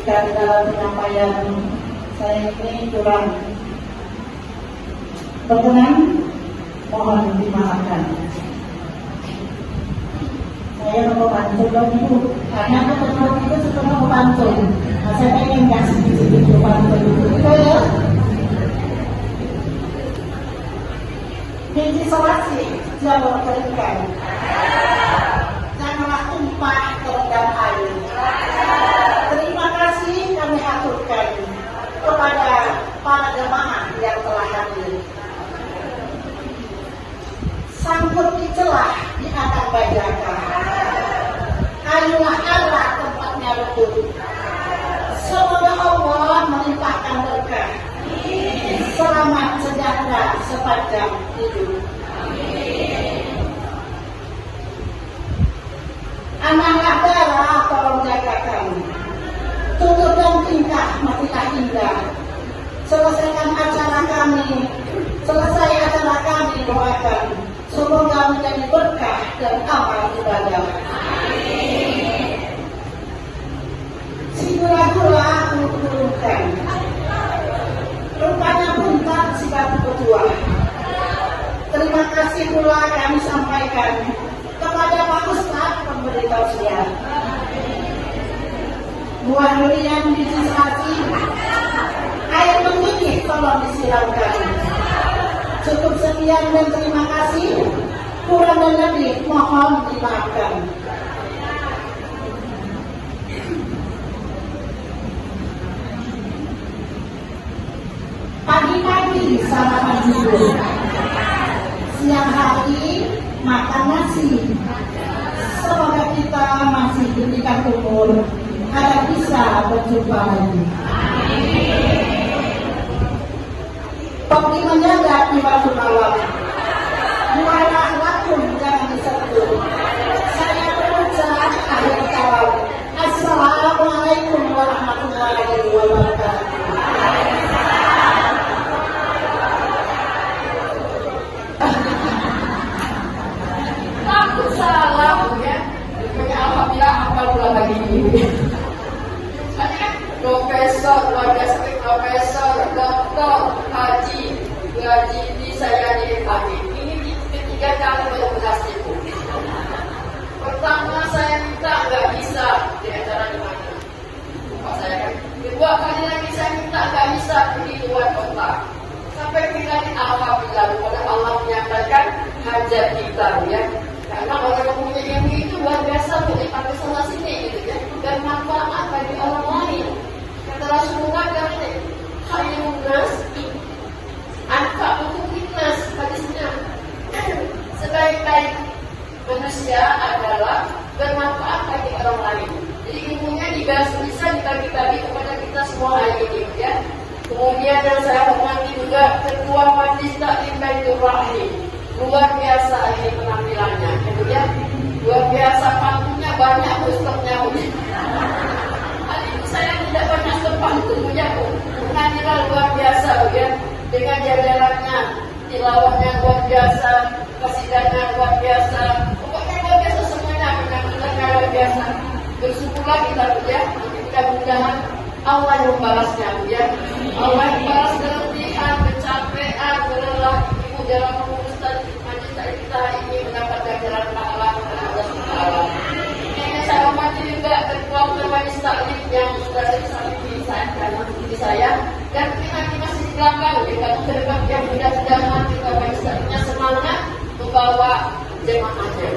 jika di dalam penyampaian saya ini kurang berkenan, mohon dimaafkan. Saya mau bantu dong Ibu, karena ketemu itu setelah mau bantu. Nah, saya pengen kasih sedikit bantu itu ya. Biji selasi jangan berikan, janganlah tumpah terendam air. Terima kasih kami aturkan kepada para jemaah yang telah hadir. Sangkut di celah di atas bajakan, ayulah Allah tempatnya lembut. Semoga Allah melimpahkan berkah, selamat sejahtera sepanjang hidup. Anak-anak darah tolong jaga kami, tutur dan tingkah marilah indah. Selesai acara kami doakan, semoga menjadi berkah dan amal ibadah. Si gula-gula turunkan, rupanya pun tak si batu bertuah. Terima kasih pula kami sampaikan kepada Pak Ustadz pemberi tausiah. Buah durian biji selasi, air mendidih tolong disiramkan. Cukup sekian dan terima kasih. Kurang dan lebih mohon dimaafkan. Pagi-pagi sarapan tidur, siang hari makan nasi. Semoga kita masih diberikan umur agar bisa berjumpa lagi. Pergi menjaga di waktu malam, mualah waktu jangan disentuh. Saya berucap akhir kalam. Assalamualaikum warahmatullahi wabarakatuh. Takut salah ya, punya alhamdulillah hafal pula lagi ini. Profesor, luar biasa, Profesor Dr. Haji di saya di Habib. Ini ketiga kali bertugas itu. Pertama saya minta nggak bisa di acara di mana, lupa saya kan. Kedua kali lagi saya minta nggak bisa pergi luar kota. Sampai bila di alhamdulillah kepada Allah menyampaikan hajat kita ya. Karena orang yang punya ilmu itu luar biasa boleh pakai sana sini gitu ya. Dan manfaat bagi orang lain. Kata Rasulullah kan khairun nas anfa'uhum linnas, hadisnya. Sebaik-baik manusia adalah bermanfaat bagi orang lain. Jadi ilmunya bisa dibagi-bagi kepada kita semua hari ini ya. Kemudian yang saya hormati juga Ketua Majelis Taklim Baitur Rahim. Luar biasa ini penampilannya, gitu ya. Luar biasa pantunnya banyak, ustaznya. Hari ini saya tidak banyak sepantun punya pun. Penampilan luar biasa, ya. Dengan jajarannya, tilawahnya luar biasa, kasidahnya luar biasa. Pokoknya luar biasa semuanya, penampilannya luar biasa. Bersyukurlah kita, ya. Mudah-mudahan Allah yang membalasnya, ya. Allah yang membalas keletihan, kecapean, lelah ibu dalam menguruskan majelis kita ini mendapat ganjaran pahala dari Allah Subhanahu. Ini saya hormati juga Ketua Majelis Taklim yang sudah di saya dan kita masih di belakang kita terdekat yang mudah-mudahan kita Majelis Taklimnya semangat membawa jemaahnya.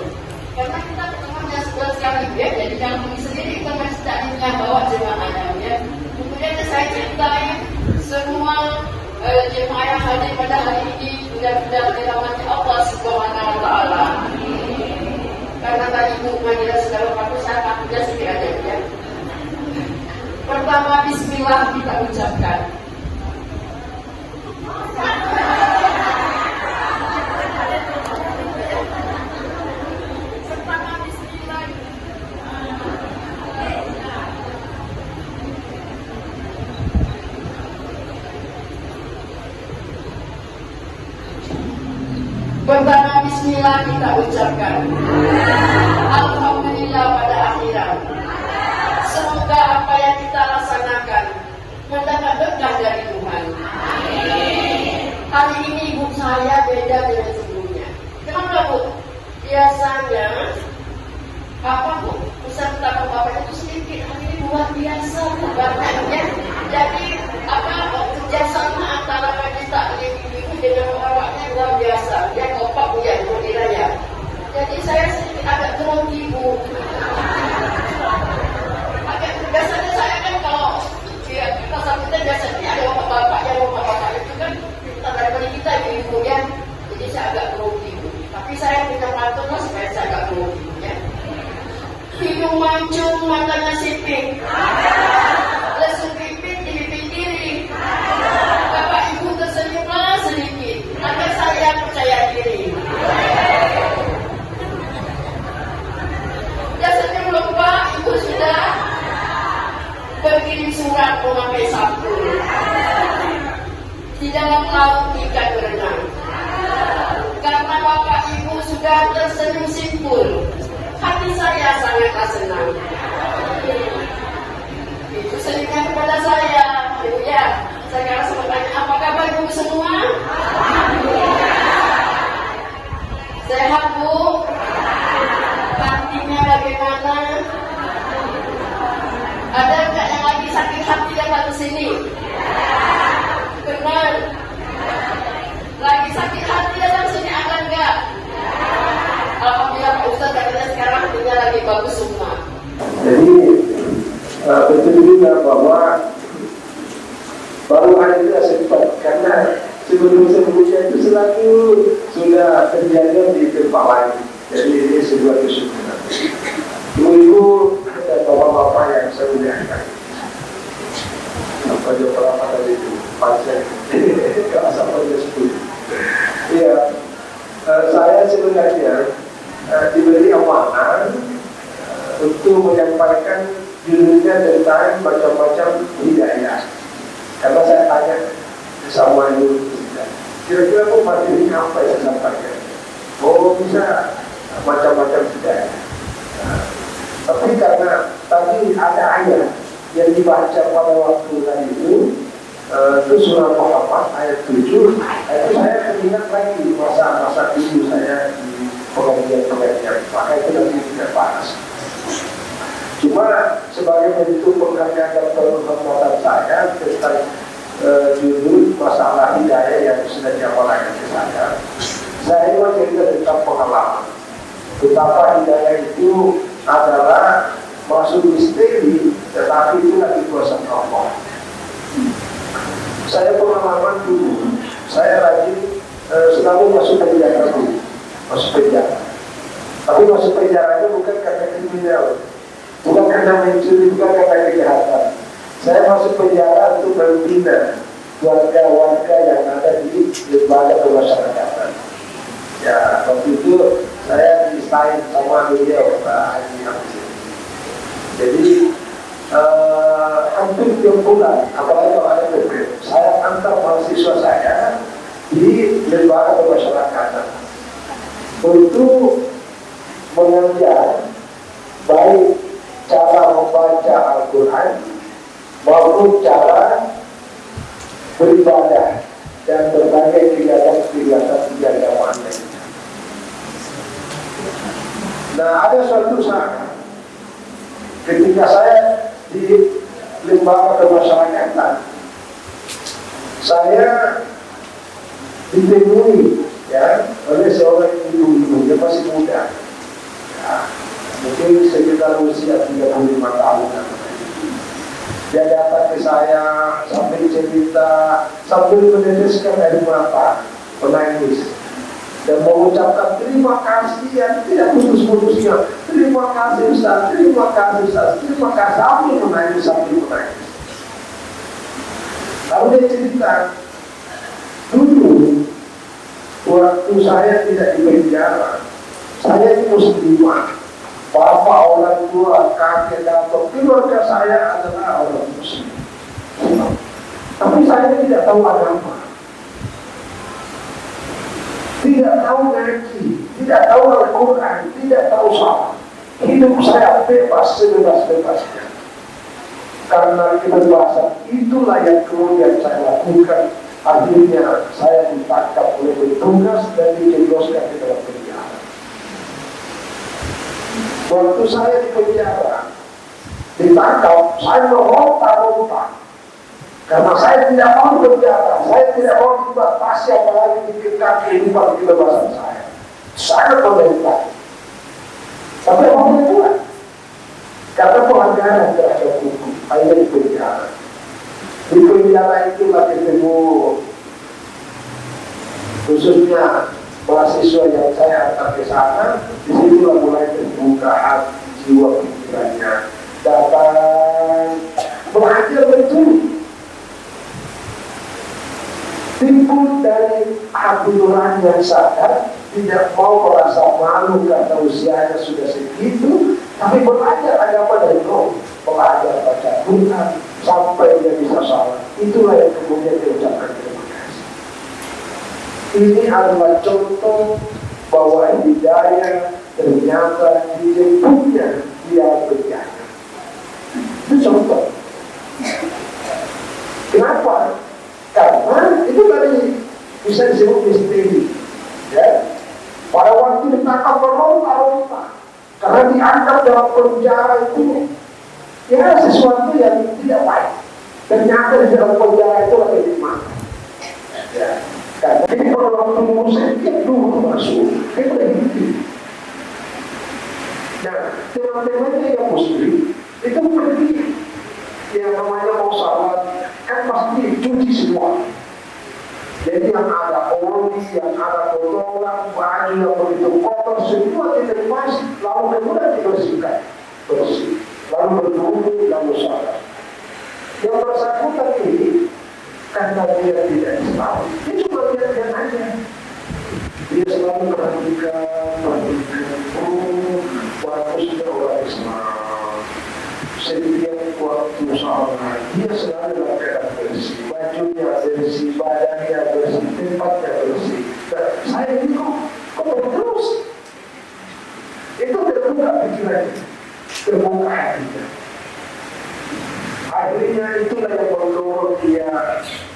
Karena kita ketemunya sebulan sekali ya, jadi jangan pergi sendiri kita Majelis Taklimnya bawa jemaahnya ya. Kemudian saya ceritain semua jemaah yang hadir pada hari ini mudah-mudahan dirahmati Allah Subhanahu wa taala. Karena tadi itu majelis sudah bagus, saya akan sedikit aja ya. Pertama bismillah kita ucapkan. Pertama bismillah kita ucapkan. Alhamdulillah pada akhirat. Semoga apa yang kita rasakan apa bu, peserta bapak itu sedikit, ini luar biasa banyaknya. Jadi apa kerjasama antara majelis taklim ini dengan bapak-bapaknya luar biasa. Dia kompak bu ya, mudiranya. Jadi saya sedikit agak grogi bu. Agak biasanya saya kan kalau kita kita biasanya ada bapak-bapak itu kan kita daripada kita ibu ya. Jadi saya agak grogi bu. Tapi saya minta pantun lah supaya saya agak grogi ya. Hidung mancung, matanya sipit, lesu pipit di pipi kiri. Bapak ibu tersenyumlah sedikit, agar saya percaya diri. Biasanya lupa ibu sudah berkirim surat memakai sabtu. Di dalam laut ikan berenang. Karena bapak ibu sudah tersenyum simpul, hati saya sangatlah senang. Itu seringnya kepada saya, ibu ya. Saya rasa bertanya, apa kabar ibu semua? Sehat bu? Hatinya bagaimana? Ada enggak yang lagi sakit hati datang ke sini? Benar. Lagi sakit hati datang ke sini ada enggak? Alhamdulillah Pak Ustaz katanya sekarang hatinya lagi bagus semua. Jadi betul juga bahwa baru hari ini sempat karena sebelum-sebelumnya itu selalu sudah terjaga di tempat lain. Jadi ini sebuah kesyukuran. Ibu-ibu dan bapak-bapak yang saya muliakan. Apa dia berapa tadi itu? Pasien. Kalau sampai dia 10. Iya. Saya sebenarnya diberi amanah untuk menyampaikan judulnya tentang macam-macam hidayah. Karena saya tanya sama ibu, kira-kira aku materi apa yang saya sampaikan? Oh bisa macam-macam hidayah. Tapi karena tadi ada ayat yang dibaca pada waktu tadi itu surah Muhammad ayat 7, itu saya teringat lagi masa-masa dulu saya di pengajian-pengajian, maka itu nanti tidak panas. Cuma sebagai bentuk penghargaan dan penghormatan saya tentang judul masalah hidayah yang sudah diamalkan ke saya mau cerita tentang pengalaman betapa hidayah itu adalah masuk misteri, tetapi itu lagi kuasa Allah. Saya pengalaman dulu, saya rajin selalu masuk penjara dulu, masuk penjara. Tapi masuk penjaranya bukan karena kriminal, bukan karena mencuri, bukan karena kejahatan. Saya masuk penjara untuk membina warga-warga yang ada di lembaga pemasyarakatan. Ya, waktu itu saya disain sama beliau Pak Haji Hamzah. Jadi hampir 3 bulan, apalagi kalau ada PPM, saya antar mahasiswa saya di lembaga pemasyarakatan untuk mengajar baik cara membaca Al-Quran maupun cara beribadah dan berbagai kegiatan-kegiatan keagamaan lainnya. Nah, ada suatu saat ketika saya di lembaga pemasyarakatan, saya ditemui ya oleh seorang ibu-ibu, dia masih muda, ya, mungkin sekitar usia 35 tahun. Dia datang ke saya sambil cerita, sambil meneteskan air mata, menangis dan mengucapkan terima kasih yang tidak putus-putusnya. Terima kasih Ustaz, terima kasih Ustaz, terima kasih. Sambil menangis, sambil menangis. Lalu dia cerita, dulu waktu saya tidak di penjara, saya itu muslimah. Bapak, orang tua, kakek, datuk, keluarga saya adalah orang muslim. Tapi saya tidak tahu agama, tidak tahu ngaji, tidak tahu Al-Quran, tidak tahu salat. Hidup saya bebas sebebas-bebasnya. Karena kebebasan itulah yang kemudian saya lakukan. Akhirnya saya ditangkap oleh petugas dan dijebloskan ke dalam penjara. Waktu saya di penjara, ditangkap, saya meronta-ronta. Karena saya tidak mau penjara, saya tidak mau dibatasi apalagi dikekang kehidupan kebebasan saya. Sangat menderita. Tapi mau buat. Karena pelanggaran terhadap hukum, hanya di penjara. Di penjara itulah ketemu khususnya mahasiswa yang saya antar ke sana. Di situlah mulai terbuka hati, jiwa pikirannya, datang belajar betul. Timbul dari hati nurani yang sadar, tidak mau merasa malu karena usianya sudah segitu, tapi belajar agama dari Roh, belajar baca Quran sampai dia bisa salat. Itulah yang kemudian diucapkan terima kasih. Ini adalah contoh bahwa hidayah ternyata dijemputnya dia berjaya. Itu contoh. Kenapa? Karena itu tadi bisa disebut misteri, ya. Pada waktu ditangkap meronta-ronta, karena dianggap dalam penjara itu ya sesuatu yang tidak baik. Ternyata di dalam penjara itu lebih nikmat. Ya. Karena ini pada waktu musik dulu masuk, itu begitu. Nah, teman-temannya yang muslim itu pergi, yang namanya mau salat kan pasti cuci semua. Jadi yang ada oli, yang ada kotoran, baju yang begitu kotor, semua diterima, lalu kemudian dibersihkan, bersih, lalu berwudu, lalu salat. Yang bersangkutan ini karena dia tidak Islam, dia cuma lihat-lihat aja. Dia selalu perhatikan, bagusnya orang Islam. Setiap waktu sholat, dia selalu dalam keadaan bersih, bajunya bersih, badannya bersih, tempatnya bersih. Dan saya ini kok terus? Itu terbuka pikirannya, terbuka hatinya. Akhirnya itulah yang mendorong dia.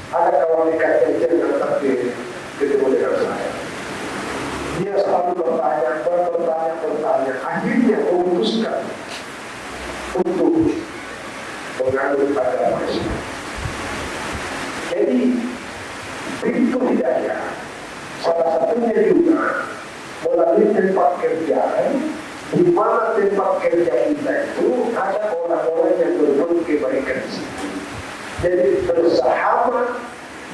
Ada kawan dekat kerja yang terakhir ketemu dengan saya. Dia selalu bertanya. Akhirnya memutuskan untuk menganut agama Islam. Jadi pintu hidayah salah satunya juga melalui tempat kerjaan, di mana tempat kerja kita itu ada orang-orang yang berbuat kebaikan di situ. Jadi bersahabat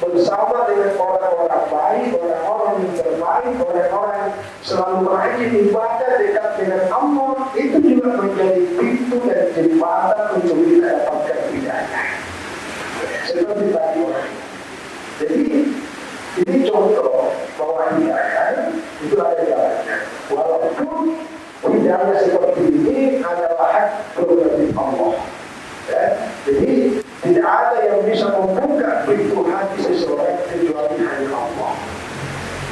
bersama dengan orang-orang baik, orang-orang yang terbaik, orang-orang yang selalu rajin ibadah dekat dengan Allah, itu juga menjadi pintu dan jembatan untuk kita dapatkan hidayah. Seperti tadi. Jadi ini contoh bahwa hidayah itu ada jalannya. Walaupun hidayah seperti ini adalah hak prerogatif Allah. Ya? Jadi tidak ada yang bisa membuka pintu hati seseorang kecuali hanya Allah.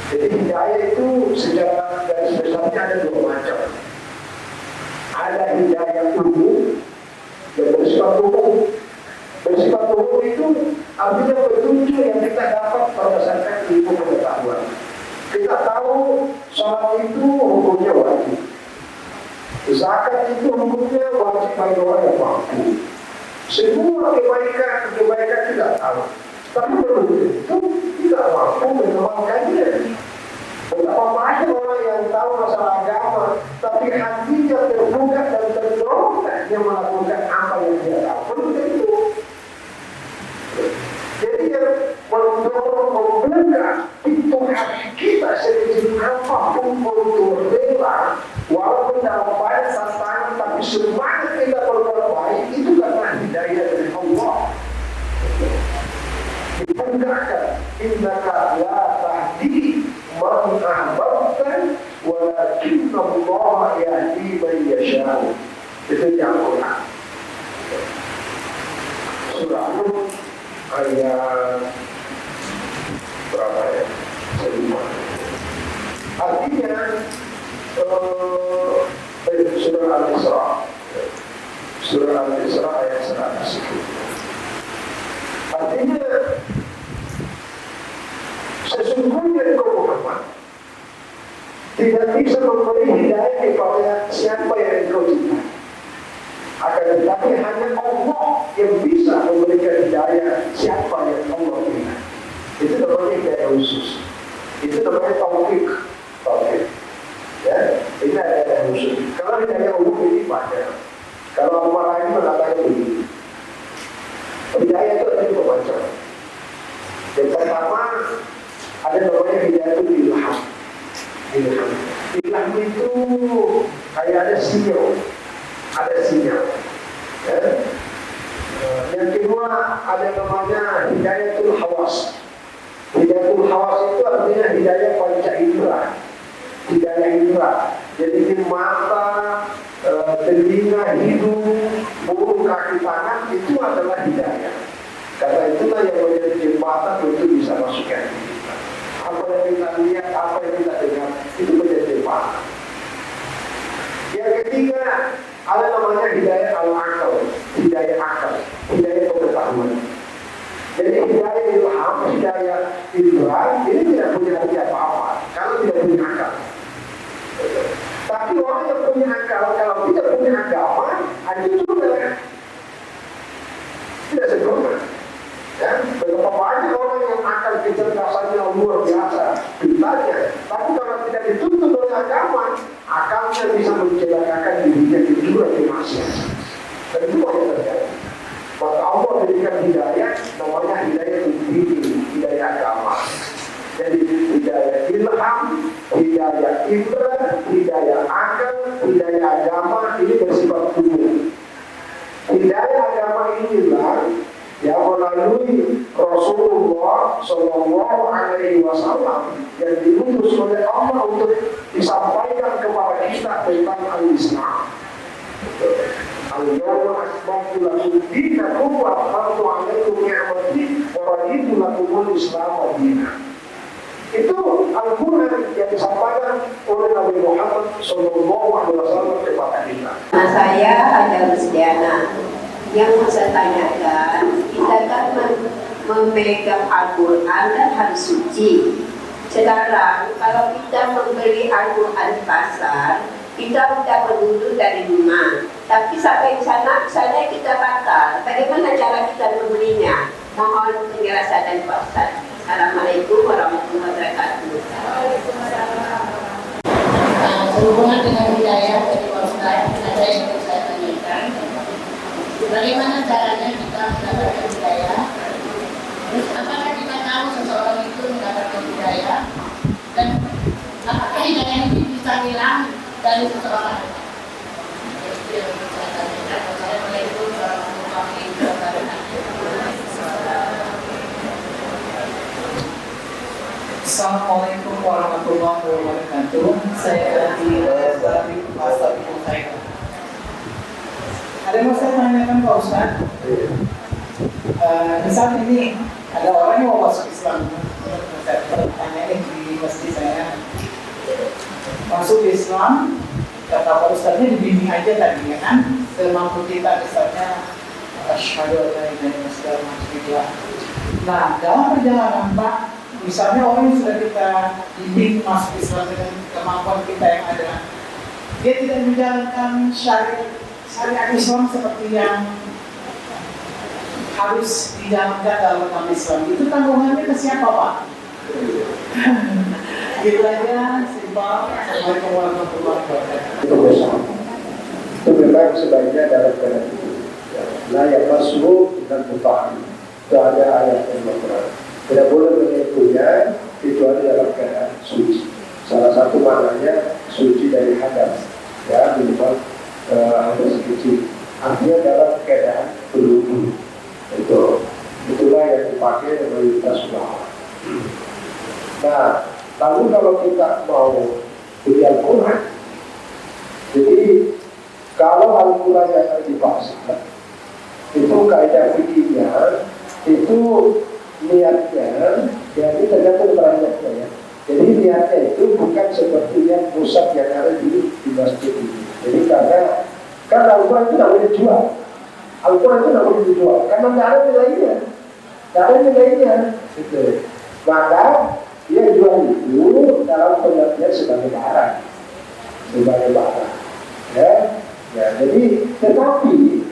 Jadi hidayah itu secara garis besarnya ada dua macam. Ada hidayah umum yang bersifat umum. Bersifat umum itu artinya petunjuk yang kita dapat berdasarkan ilmu pengetahuan. Kita tahu sholat itu hukumnya wajib. Zakat itu hukumnya wajib bagi orang yang mampu. Semua kebaikan kita tahu, tapi belum tentu tidak mampu mengamalkannya. Betapa banyak orang yang tahu masalah agama, tapi hatinya terbuka dan terdorong yang melakukan apa yang dia tahu. Belum tentu. Jadi yang mendorong membuka pintu hati kita sedikit apapun untuk rela, walaupun dalam banyak tantangan, tapi semangat kita berbuat baik itu karena hidayah dari Allah. Ditegakkan, innaka la tahdi man ahbabta walakinna Allah yahdi man yasha'. Itu yang Quran. Surah Nur ayat berapa ya? Artinya surah Al-Isra. Surah Al-Isra ayat 100. Artinya sesungguhnya engkau Muhammad tidak bisa memberi hidayah kepada siapa yang engkau kita. Akan tetapi hanya Allah yang bisa memberikan hidayah siapa yang Allah berikan. Itu namanya hidayah khusus. Itu namanya taufik. Ya, ini ada yang khusus. Kalau hidayah umum ini banyak. Kalau orang lain mengatakan begini, hidayah itu ada dua macam. Yang pertama ada namanya hidayah itu ilham. Ilham itu kayak ada sinyal. Ya. Yang kedua ada namanya hidayatul hawas. Hidayatul hawas itu artinya hidayah panca indera. Hidayah indera. Jadi di mata, telinga, hidung, mulut, kaki, tangan itu adalah hidayah. Karena itulah yang menjadi jembatan untuk bisa masuk ke hati kita. Apa yang kita lihat, apa yang kita dengar, itu menjadi jembatan. Yang ketiga ada namanya hidayah al-akal, hidayah akal, hidayah pengetahuan. Jadi hidayah ilham, hidayah indera ini tidak punya arti apa-apa kalau tidak punya akal. Tapi orang yang punya akal, kalau tidak punya agama, itu tidak sempurna. Ya, betapa banyak orang yang akal kecerdasannya luar biasa, pintanya, tapi kalau tidak dituntut oleh agama, akalnya bisa mencelakakan dirinya di jurang kemaksiatan. Dan itu yang terjadi. Maka Allah berikan hidayah, namanya hidayah tauhid, hidayah agama. Jadi hidayah ilham, hidayah indra, hidayah akal, hidayah agama ini bersifat umum. Hidayah agama inilah yang melalui Rasulullah Shallallahu Alaihi Wasallam yang diutus oleh Allah untuk disampaikan kepada kita tentang al-Islam. Al-Yawma akmaltu lakum dinakum wa atmamtu alaikum ni'mati wa raditu lakumul Islam dinan. Itu Al-Quran yang disampaikan oleh Nabi Muhammad Shallallahu Alaihi Wasallam kepada kita. Saya ada Rusdiana. Yang mau saya tanyakan, kita kan memegang Al-Quran dan harus suci. Sekarang kalau kita membeli Al-Quran di pasar, kita sudah menunduk dari rumah. Tapi sampai di sana kita batal. Bagaimana cara kita membelinya? Mohon penjelasan dari Pak Ustaz. Assalamualaikum warahmatullahi wabarakatuh. Sehubungan dengan hidayah dari Pak Ustaz, ada yang ingin saya tanyakan. Bagaimana caranya kita mendapatkan hidayah? Terus apakah kita tahu seseorang itu mendapatkan hidayah? Dan apakah hidayah ini bisa hilang dari seseorang? Assalamualaikum warahmatullahi wabarakatuh. Assalamualaikum warahmatullahi wabarakatuh. Saya dari Pasar Ibu saya. Ada yang mau saya tanyakan Pak Ustaz? Misal ini ada orang yang mau masuk Islam. Saya bertanya di masjid saya. Masuk Islam, kata Pak Ustaznya dibimbing aja tadi ya kan? Semampu kita misalnya asyhadu an la ilaha illallah. Nah, dalam perjalanan Pak, misalnya orang yang sudah kita bimbing masuk Islam dengan kemampuan kita yang ada, dia tidak menjalankan syariat Islam seperti yang harus dijalankan dalam agama Islam. Itu tanggungannya ke siapa Pak? Gitu aja, simpel. Assalamualaikum warahmatullahi wabarakatuh. Itu bersama. Itu memang sebaiknya dalam keadaan itu. La yamassuhu illa al-mutahharun. Itu ada ayat yang Al-Quran. Tidak boleh menyentuhnya kecuali dalam keadaan suci. Salah satu maknanya suci dari hadas, ya minimal hadas kecil. Artinya dalam keadaan berwudu. Itulah yang dipakai mayoritas ulama. Nah, lalu kalau kita mau beli Al-Quran, jadi kalau Al-Quran yang ada di pasar, itu kaidah fikihnya itu niatnya, jadi tergantung derajatnya ya. Jadi niatnya itu bukan seperti yang pusat yang ada di masjid ini. Jadi karena Al-Quran itu tidak boleh dijual, Al-Quran itu tidak boleh dijual karena tidak ada nilainya, gitu. Maka dia jual itu dalam pengertian sebagai barang, ya. jadi tetapi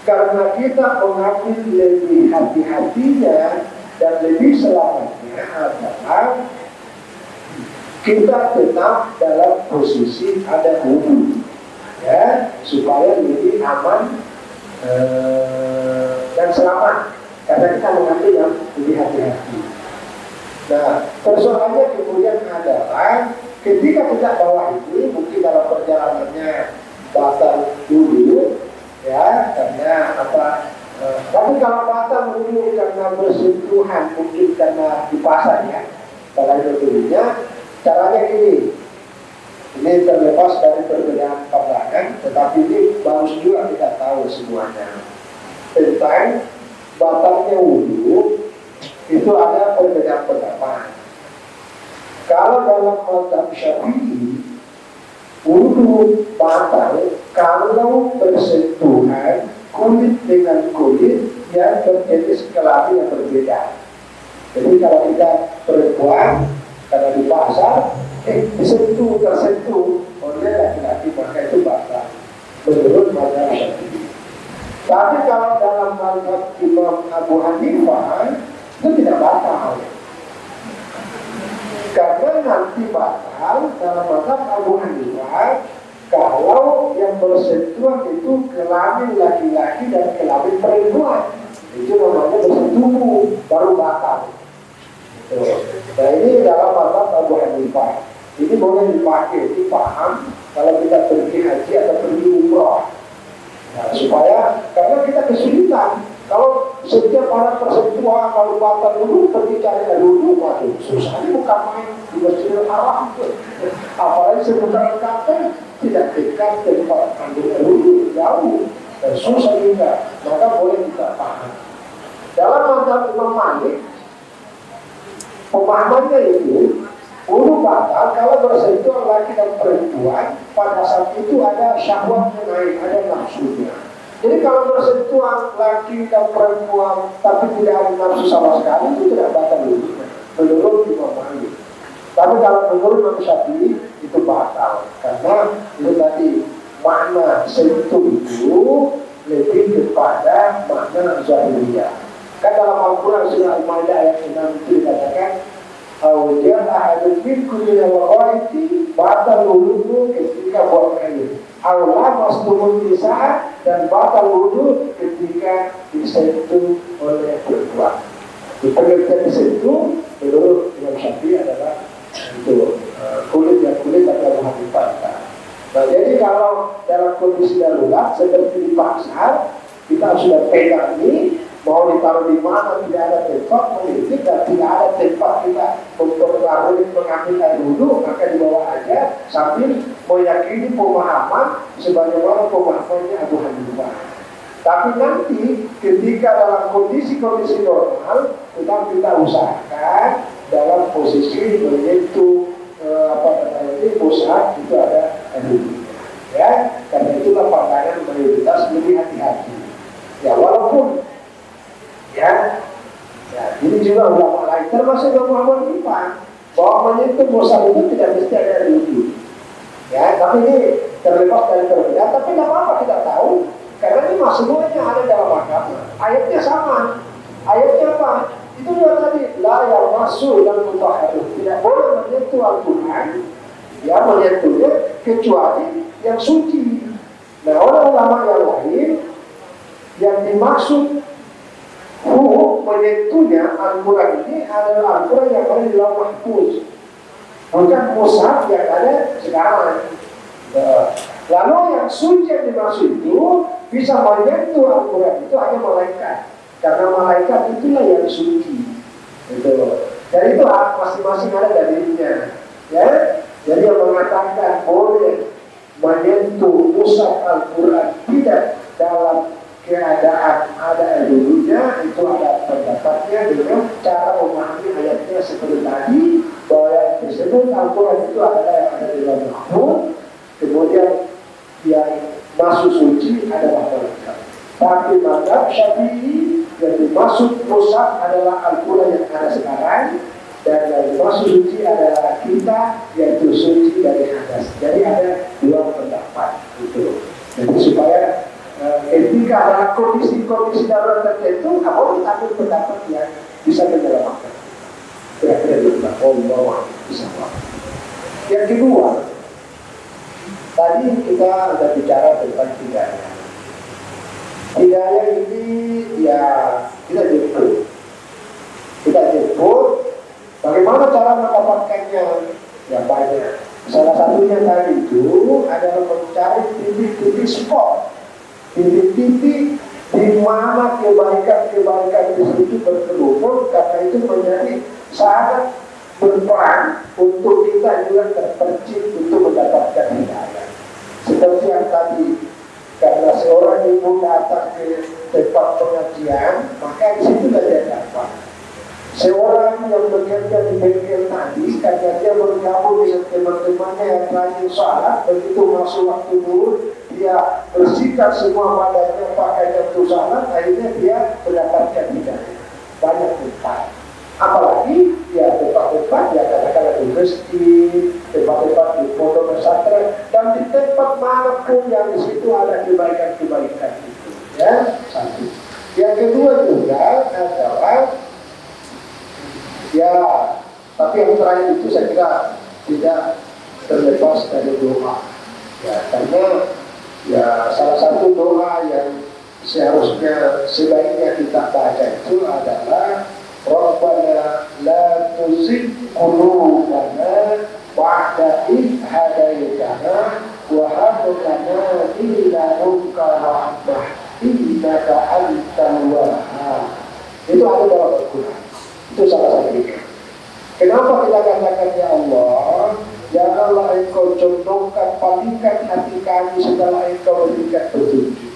karena kita mengambil lebih hati-hatinya dan lebih selamatnya adalah kita tetap dalam posisi ada wudhu, ya, supaya lebih aman dan selamat karena kita mengambil yang lebih hati-hati. Nah, persoalannya kemudian adalah ketika kita bawa ini mungkin dalam perjalanannya batal dulu, ya, karena apa? Tapi kalau batal dulu karena bersentuhan, mungkin karena di pasar ya, kalau dulunya caranya gini. Ini terlepas dari perbedaan pandangan, tetapi ini bagus juga kita tahu semuanya tentang batalnya wudhu. Itu ada perbedaan pendapat. Kalau dalam mazhab Syafi'i, wudhu batal kalau bersentuhan kulit dengan kulit yang berjenis kelamin yang berbeda. Jadi kalau kita perempuan karena di pasar, tersentuh oleh laki-laki, maka itu batal menurut mazhab Syafi'i. Tapi kalau dalam mazhab Imam Abu Hanifah itu tidak batal. Karena nanti batal dalam mazhab Abu Hanifah kalau yang bersentuhan itu kelamin laki-laki dan kelamin perempuan, itu namanya bersentuh baru batal. Nah ini dalam mazhab Abu Hanifah. Ini boleh dipakai, dipaham kalau kita pergi haji atau pergi umroh. Nah, supaya karena kita kesulitan. Kalau setiap orang tersentuhan, kalau batal dulu pergi cari dulu, waduh susah. Ini bukan main di Masjidil Haram. Apalagi sebentar kata tidak dekat tempat kandung dulu, jauh dan susah juga. Maka boleh kita paham. Dalam mazhab Imam Malik, pemahamannya itu wudhu batal kalau bersentuhan laki dan perempuan pada saat itu ada syahwatnya naik, ada nafsunya. Jadi kalau bersentuhan laki dan perempuan tapi tidak ada nafsu sama sekali, itu tidak batal wudhu menurut Imam Malik. Tapi kalau menurut Imam Syafi'i itu batal karena itu tadi makna sentuh itu lebih kepada makna zahiriyah. Kan dalam Al-Quran surah Al-Maidah ayat 6 itu dikatakan Awjad ahadun minkum minal ghaiti batal wudhu ketika buang air. Allah mastumul nisa dan batal wudhu ketika disentuh oleh perempuan. Pengertian disentuh menurut Imam Syafi'i adalah itu kulit atau hakikat. Nah jadi kalau dalam kondisi darurat seperti di pasar kita sudah pegang ini, mau ditaruh di mana tidak ada tempat, mengintip dan tidak ada tempat kita untuk mengambil air wudhu, maka dibawa aja sambil meyakini pemahaman sebagaimana pemahamannya Abu Hanifah. Tapi nanti ketika dalam kondisi-kondisi normal, kita usahakan dalam posisi menyentuh pusat itu ada air wudhu. Ya, karena itulah pandangan mayoritas lebih hati-hati. Ya walaupun ya, ini juga ulama lain termasuk Muhammad Hanifah bahwa menyentuh mushaf itu tidak mesti ada wudhu. Ya, tapi ini terlepas dari perbedaan. Tapi tidak apa-apa kita tahu karena ini semuanya ada dalam agama. Ayatnya sama. Ayatnya apa? Itu juga tadi la yamassu dan mutahharun. Tidak boleh menyentuh Al-Quran, ya menyentuhnya kecuali yang suci. Nah, orang ulama yang lain yang dimaksud menyentuhnya Al-Quran ini adalah Al-Quran yang ada di Lauh Mahfuz, bukan mushaf yang ada sekarang. Lalu yang suci yang dimaksud itu bisa menyentuh Al-Quran itu hanya malaikat, karena malaikat itulah yang suci. Dan itu masing-masing ada dalilnya. Ya, jadi yang mengatakan boleh menyentuh mushaf Al-Quran tidak dalam keadaan ada dulunya, itu ada pendapatnya dengan cara memahami ayatnya seperti tadi bahwa yang tersebut Al-Quran itu adalah yang ada di dalam Mahfuz, kemudian yang masuk suci adalah malaikat. Tapi mazhab Syafi'i yang dimaksud mushaf adalah Al-Quran yang ada sekarang, dan yang dimaksud suci adalah kita yaitu suci dari hadas. Jadi ada dua pendapat itu. Jadi supaya ketika ada kondisi-kondisi darurat tertentu, kamu ambil pendapat yang bisa menyelamatkan. Kira-kira itu Allah bisa. Yang kedua, tadi kita sudah bicara tentang hidayah. Hidayah ini ya kita jemput. Bagaimana cara mendapatkannya? Ya banyak. Salah satunya tadi itu adalah mencari titik-titik spot, titik-titik di mana kebaikan-kebaikan di situ berkerumun, karena itu menjadi sangat berperan untuk kita juga terpercik untuk mendapatkan hidayah. Seperti yang tadi, karena seorang ibu datang ke tempat pengajian, maka di situ dia dapat. Seorang yang bekerja di bengkel tadi, karena dia bergabung dengan teman-temannya yang rajin sholat, begitu masuk waktu dulu, dia bersihkan semua badannya pakai untuk sholat, akhirnya dia mendapatkan hidayah. Banyak tempat. Apalagi ya tempat-tempat ya katakanlah di masjid, tempat-tempat di pondok pesantren, dan di tempat manapun yang di situ ada kebaikan-kebaikan itu. Ya, satu. Yang kedua juga adalah ya, tapi yang terakhir itu saya kira tidak terlepas dari doa. Ya, karena ya salah satu doa yang seharusnya sebaiknya kita baca itu adalah Rabbana la tuzigh qulubana ba'da idh hadaytana wa hab lana min ladunka rahmah innaka antal wahhab. Itu ada dalam Al-Quran. Itu salah satunya. Kenapa kita katakan ya Allah, ya Allah engkau condongkan, palingkan hati kami setelah engkau berikan petunjuk.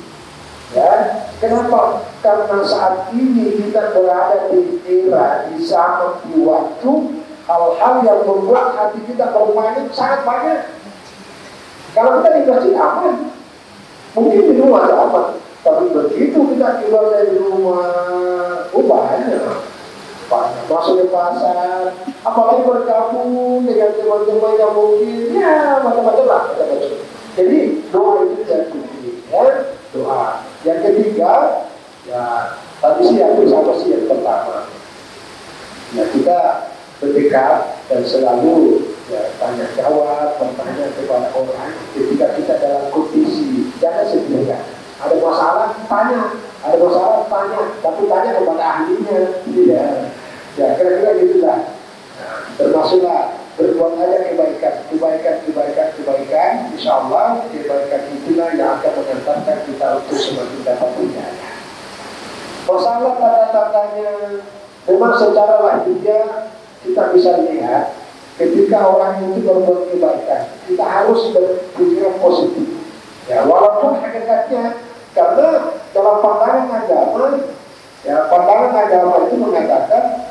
Ya, kenapa? Karena saat ini kita berada di era, di zaman, di waktu, hal-hal yang membuat hati kita bermain sangat banyak. Kalau kita di masjid aman, mungkin di rumah aman, tapi begitu kita keluar dari rumah, banyak. Masuk ke pasar, apalagi bergabung dengan teman-teman yang mungkin ya macam-macam lah, macam-macam. Jadi doa itu yang kunci, ya doa. Yang ketiga, ya tadi sih yang bersama sih yang pertama. Ya kita berdekat dan selalu ya tanya jawab, bertanya kepada orang ketika kita dalam kondisi jangan sendirian. Ada masalah tanya, tapi tanya kepada ahlinya, tidak. Ya kira-kira gitulah. Nah, termasuklah berbuat aja kebaikan. Insya Allah kebaikan itulah yang akan mengantarkan kita untuk semakin dapat hidayah. Masalah tanda-tandanya, memang secara lahirnya kita bisa lihat ketika orang itu berbuat kebaikan, kita harus berpikiran positif. Ya walaupun hakikatnya, karena dalam pandangan agama itu mengatakan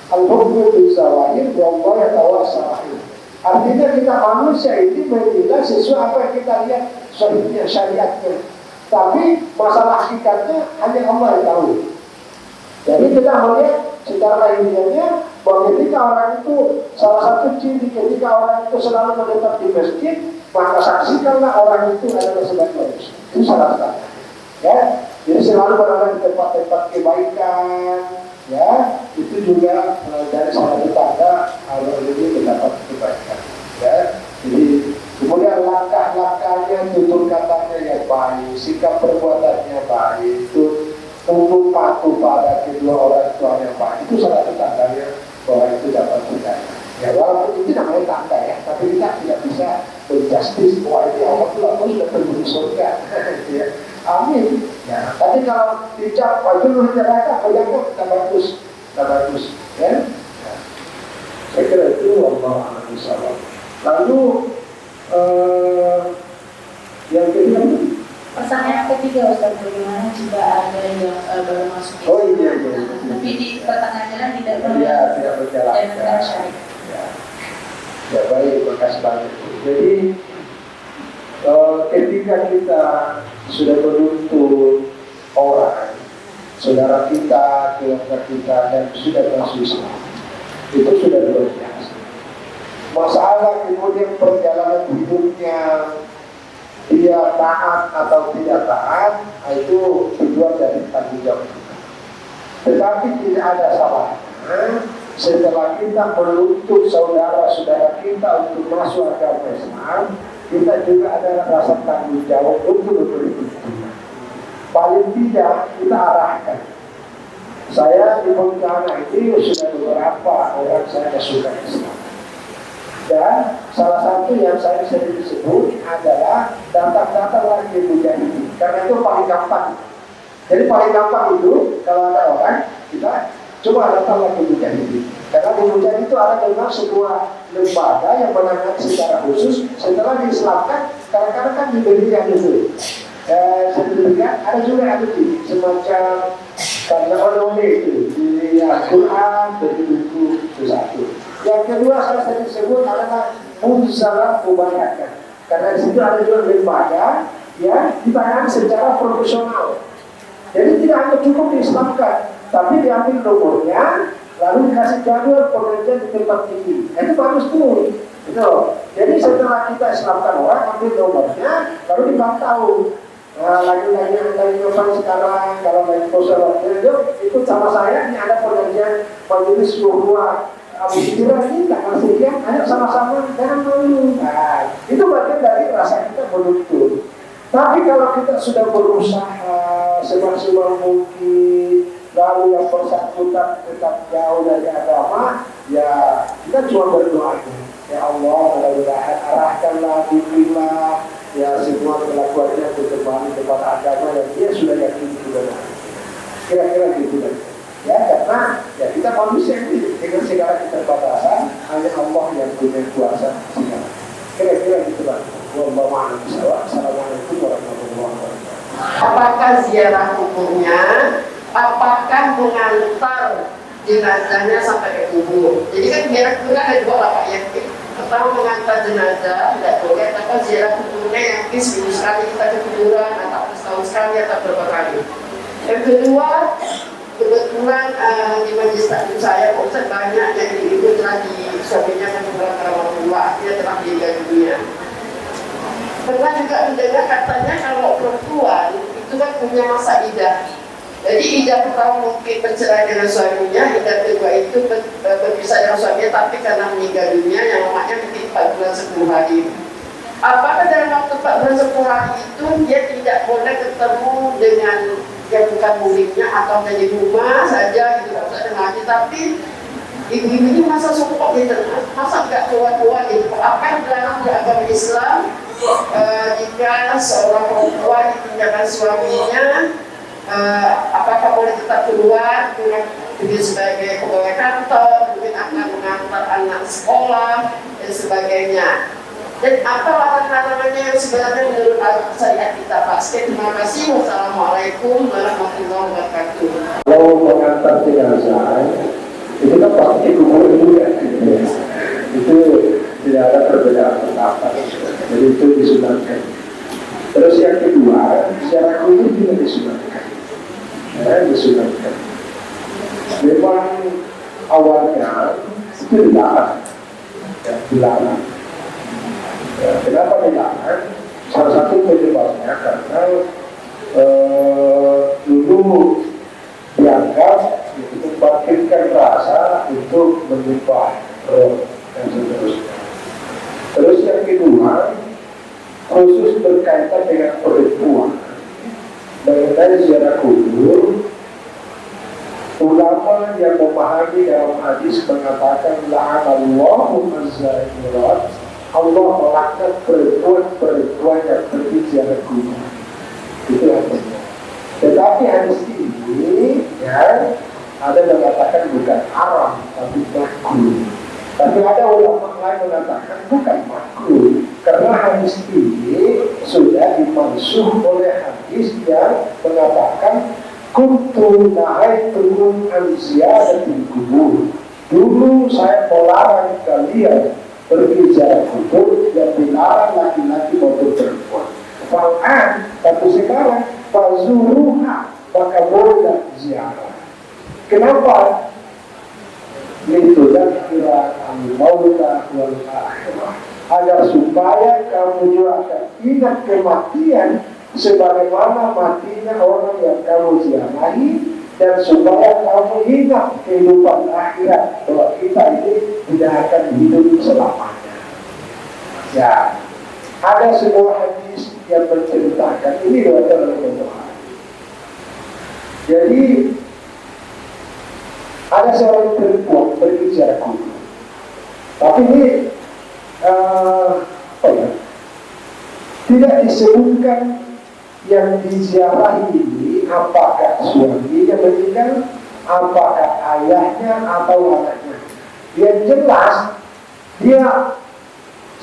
al-hukmu bil-zawahir wa Allah yatawassalah. Artinya kita manusia ini menilai sesuai apa yang kita lihat sahihnya, syariatnya. Tapi masalah hakikatnya hanya Allah yang tahu. Jadi kita melihat secara lahiriahnya bahwa ketika orang itu, salah satu ciri ketika orang itu selalu menetap di masjid, maka saksikanlah orang itu adalah sebagai manusia. Itu salah satu. Ya, jadi selalu berada di tempat-tempat kebaikan, ya, itu juga dari salah satu tanda kalau ini mendapat kebaikan. Ya, jadi kemudian langkah-langkahnya, tutur katanya yang baik, sikap perbuatannya baik, itu tunduk patuh pada kedua orang tua yang baik, itu salah satu tandanya bahwa itu dapat hidayah. Ya walaupun itu namanya tanda ya, tapi kita tidak bisa menjustis bahwa ini Allah sudah terbukti surga. Ya. Amin. Ya. Tapi kalau dicap wajib neraka, bayangkan tak bagus, ya. Ya. Saya kira itu Allah Alhamdulillah. Lalu yang kedua, pertanyaan ketiga Ustaz, bagaimana jika ada yang baru masuk Islam? Oh iya. Tapi di pertengahan jalan tidak tidak berjalan. Ya baik, makasih banyak. Jadi ketika kita sudah menuntut orang, saudara kita, keluarga kita, dan sudah masuk Islam, itu sudah luar biasa. Masalah kemudian perjalanan hidupnya di dia taat atau tidak taat, itu tujuan dari tanggung jawab kita. Tetapi tidak ada salahnya setelah kita menuntut saudara-saudara kita untuk masuk agama Islam, kita juga ada rasa tanggung jawab untuk memberi dukungan. Paling tidak kita arahkan. Saya di Pontianak ini sudah beberapa orang saya masukkan Islam. Dan salah satu yang saya sering sebut adalah datang-datang lagi mujahidin. Karena itu paling gampang. Jadi paling gampang itu kalau ada orang kita coba datang lagi mujahidin. Karena di mujahidin itu ada memang sebuah lembaga yang menangani secara khusus. Setelah diislamkan, kadang-kadang kan diberi yang itu. Sedemikian ada juga semacam karena oleh itu di Al-Quran berbuku itu satu. Yang kedua saya tadi sebut adalah muzalah mubarakah. Karena di situ ada juga lembaga yang ditangani secara profesional. Jadi tidak hanya cukup diislamkan, tapi diambil nomornya, lalu dikasih jadwal pengajian di tempat tinggi. Itu bagus tuh. Gitu. Jadi setelah kita islamkan orang, ambil nomornya, lalu dipantau. Nah, lagi Novan sekarang, kalau lagi poso ikut sama saya, ini ada pengajian majelis dua Abu Hijrah ini tanggal sekian, ayo sama-sama, jangan malu. Nah, itu bagian dari rasa kita menuntut. Tapi kalau kita sudah berusaha semaksimal mungkin, lalu yang bersangkutan tetap jauh dari agama, ya kita cuma berdoa. Ya Allah, mudah-mudahan arahkanlah, bimbinglah, ya semua kelakuannya kembali kepada agama yang dia sudah yakin benar. Kira-kira gitu kan. Ya karena ya kita manusia ini dengan segala keterbatasan, hanya Allah yang punya kuasa segala. Kira-kira gitu kan. Wallahu a'lam bishawab. Assalamualaikum warahmatullahi wabarakatuh. Apakah ziarah kuburnya? Apakah mengantar jenazahnya sampai ke kubur? Jadi kan ziarah kubur ada dua lah Pak. Yang pertama mengantar jenazah tidak boleh, tapi ziarah kuburnya yang seminggu sekali kita ke kuburan atau setahun sekali atau berapa kali. Yang kedua, kebetulan di majelis taklim saya Ustaz banyak yang ibu telah di suaminya kan beberapa orang tua, dia telah meninggal dunia. Pernah juga mendengar katanya kalau perempuan itu kan punya masa idah. Jadi idah pertama mungkin bercerai dengan suaminya, idah kedua itu berpisah dengan suaminya, tapi karena meninggal dunia yang namanya mungkin 4 bulan 10 hari. Apakah dalam waktu 4 bulan 10 hari itu dia tidak boleh ketemu dengan yang bukan muridnya atau dari rumah saja gitu, tidak usah dengan lagi, tapi ibu-ibu ini masa sumpah gitu, masa nggak keluar-keluar gitu. Apa yang dilarang di agama Islam jika seorang perempuan ditinggalkan suaminya, apakah boleh tetap keluar mungkin sebagai pegawai kantor, mungkin akan mengantar anak sekolah dan sebagainya. Dan apa larangan-larangannya yang sebenarnya menurut syariat kita Pak? Terima kasih. Wassalamualaikum warahmatullahi wabarakatuh. Kalau mengantar jenazah itu kan pasti kubur juga. Itu tidak ada perbedaan pendapat. Jadi itu disunahkan. Terus yang kedua, secara kubur juga disunahkan. Disunahkan. Memang awalnya itu dilarang. Dilarang. Kenapa dilarang? Salah satu penyebabnya karena dulu dianggap itu membangkitkan rasa untuk menyembah roh dan seterusnya. Terus yang kedua, khusus berkaitan dengan perempuan mengenai ziarah kubur, ulama yang memahami dalam hadis mengatakan la'anallahu az-zairat, Allah melaknat perempuan yang pergi ziarah kubur. Itu artinya. Tetapi hadis ini ya ada yang mengatakan bukan haram tapi makruh. Tapi ada ulama lain mengatakan bukan makruh karena hadis ini sudah dimansuh oleh hadis yang mengatakan kuntu nahaytukum an ziyaratil kubur. Dulu saya melarang kalian pergi ziarah kubur yang dilarang laki-laki maupun perempuan. Fal'an, tapi sekarang fazuruha, maka boleh ziarah. Kenapa? Itu dan kira al-mauta wal akhirah, agar supaya kamu juga akan ingat kematian sebagaimana matinya orang yang kamu ziarahi, dan supaya kamu ingat kehidupan akhirat bahwa kita ini tidak akan hidup selamanya. Ya, ada sebuah hadis yang menceritakan ini diriwayatkan oleh Bukhari. Jadi ada seorang perempuan pergi ziarah kubur. Tapi ini tidak disebutkan yang diziarahi ini apakah suaminya meninggal, apakah ayahnya atau anaknya. Yang jelas dia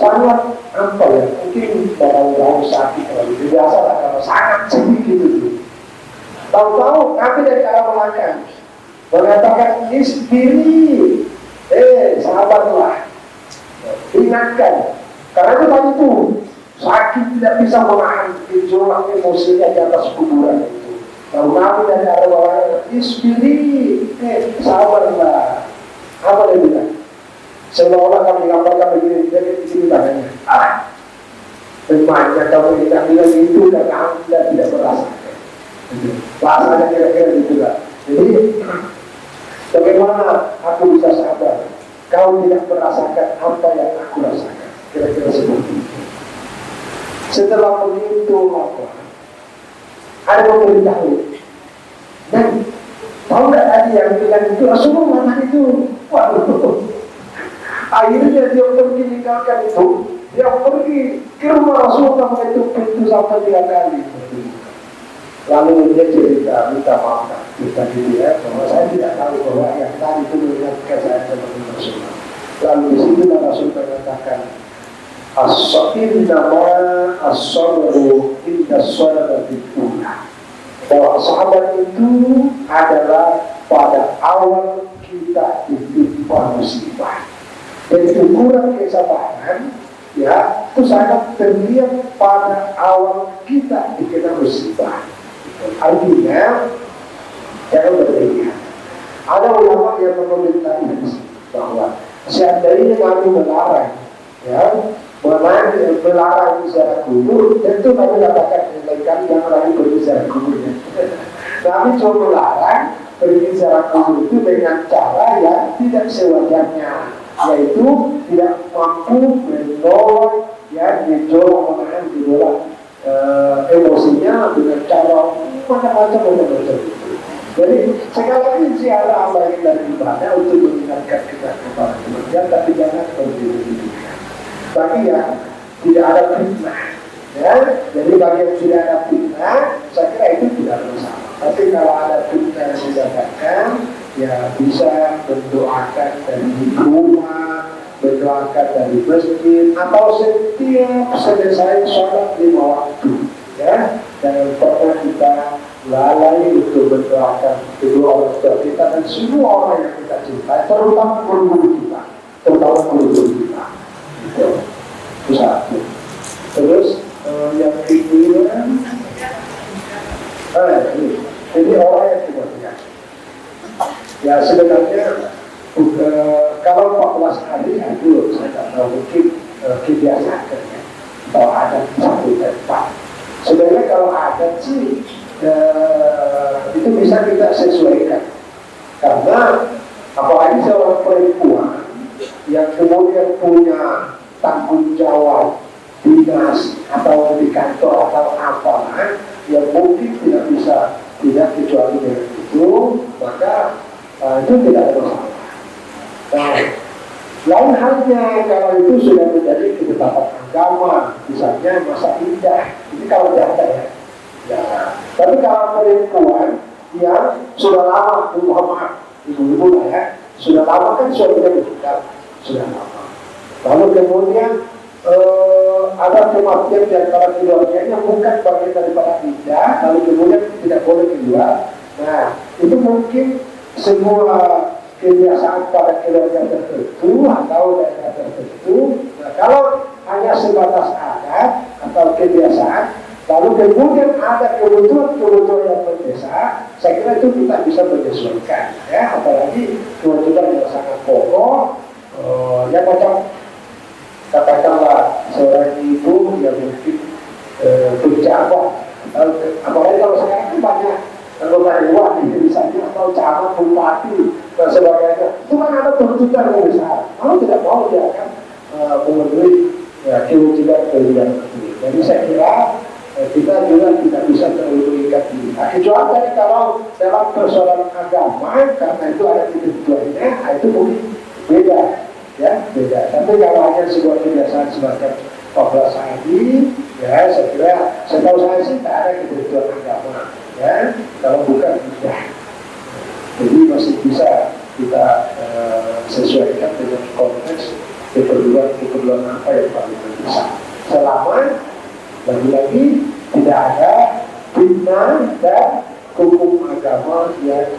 sangat mungkin bau sakit kalau biasa lah, kalau sangat sedih gitu. Tahu-tahu kami dari arah belakang mengatakan isbiri, sahabatlah, ingatkan, karena itu tadi tuh sakit tidak bisa menahan gejolak emosinya di atas kuburan itu. Lalu kami dari arah belakang isbiri, sahabatlah, apa dia bilang? Seolah-olah kami gambarkan begini, jadi di sini tangannya. Memangnya kamu tidak bilang itu karena Anda tidak merasakan. Rasanya kira-kira gitu lah. Jadi bagaimana aku bisa sabar? Kau tidak merasakan apa yang aku rasakan. Kira-kira seperti itu. Setelah begitu ada memberitahu. Dan tahu nggak tadi yang bilang itu Rasulullah tadi itu? Waduh. Akhirnya dia pergi meninggalkan itu. Dia pergi ke rumah Rasulullah, mengetuk pintu sampai 3 kali. Lalu dia cerita, minta maaf, kita dia bahwa saya tidak tahu bahwa yang tadi itu mengingatkan saya seperti Rasulullah. Lalu di situ Rasul mengatakan, as-sabru inda sholati ula. Bahwa sahabat itu adalah pada awal kita ditimpa musibah. Dan ukuran kesabaran, ya, itu sangat terlihat pada awal kita dikena musibah. Artinya, jangan berlebihan. Ada ulama yang mengomentari bahwa seandainya kami melarang, ya, melarang ziarah kubur, tentu kami katakan yang lain pergi ziarah kuburnya. Kami cuma melarang pergi ziarah kubur itu dengan cara yang tidak sewajarnya, yaitu tidak mampu menolong, ya, gejolak menahan gejolak emosinya dengan cara macam-macam. Jadi sekali lagi ziarah apa yang dari ibadah untuk mengingatkan kita kepada kematian, tapi jangan seperti itu. Bagi yang tidak ada fitnah, ya, jadi bagi yang tidak ada fitnah, saya kira itu tidak masalah. Tapi kalau ada fitnah yang didapatkan, ya bisa mendoakan dari rumah, berdoakan dari masjid, atau setiap selesai sholat 5 waktu, ya. Jangan pernah kita lalai untuk berdoakan kedua orang tua kita dan semua orang yang kita cintai, terutama guru kita, kita. Itu satu. Terus yang kedua, ini orang yang tidak punya. Ya sebenarnya kalau 14 hari itu saya tak tahu, mungkin kebiasaan ya, atau ada satu tempat. Sebenarnya kalau ada sih itu bisa kita sesuaikan, karena apalagi seorang perempuan yang kemudian punya tanggung jawab dinas atau di kantor atau apa yang mungkin tidak bisa tidak kecuali dengan itu, maka itu tidak ada masalah. Nah, lain halnya kalau itu sudah menjadi ketetapan agama, misalnya masa iddah, ini kalau janda ya. Ya, tapi kalau perempuan yang sudah lama, ibu-ibu lah ya, sudah lama kan suaminya meninggal, sudah lama. Lalu kemudian ada kematian di antara keluarganya bukan bagian daripada iddah, lalu kemudian tidak boleh keluar. Nah, itu mungkin semua kebiasaan pada keluarga tertentu atau daerah tertentu. Nah, kalau hanya sebatas adat atau kebiasaan, lalu kemudian ada kebutuhan yang mendesak, saya kira itu kita bisa menyesuaikan, ya. Apalagi kebutuhan yang sangat pokok, yang macam katakanlah seorang ibu yang mungkin berjabat, apalagi kalau sekarang kan banyak anggota dewan misalnya atau camat, bupati dan sebagainya, itu kan ada tuntutan yang besar, mau tidak mau dia akan memenuhi kewajiban tersebut. Jadi saya kira kita juga tidak bisa terlalu mengikat diri. Kecuali tadi kalau dalam persoalan agama, karena itu ada ketentuannya, itu mungkin beda, ya beda. Tapi kalau hanya sebuah kebiasaan semacam 14 hari, ya saya kira, setahu saya sih tak ada ketentuan agama, ya kalau bukan tidak. Jadi masih bisa kita sesuaikan dengan konteks keperluan apa yang paling besar. Selama lagi-lagi tidak ada fitnah dan hukum agama yang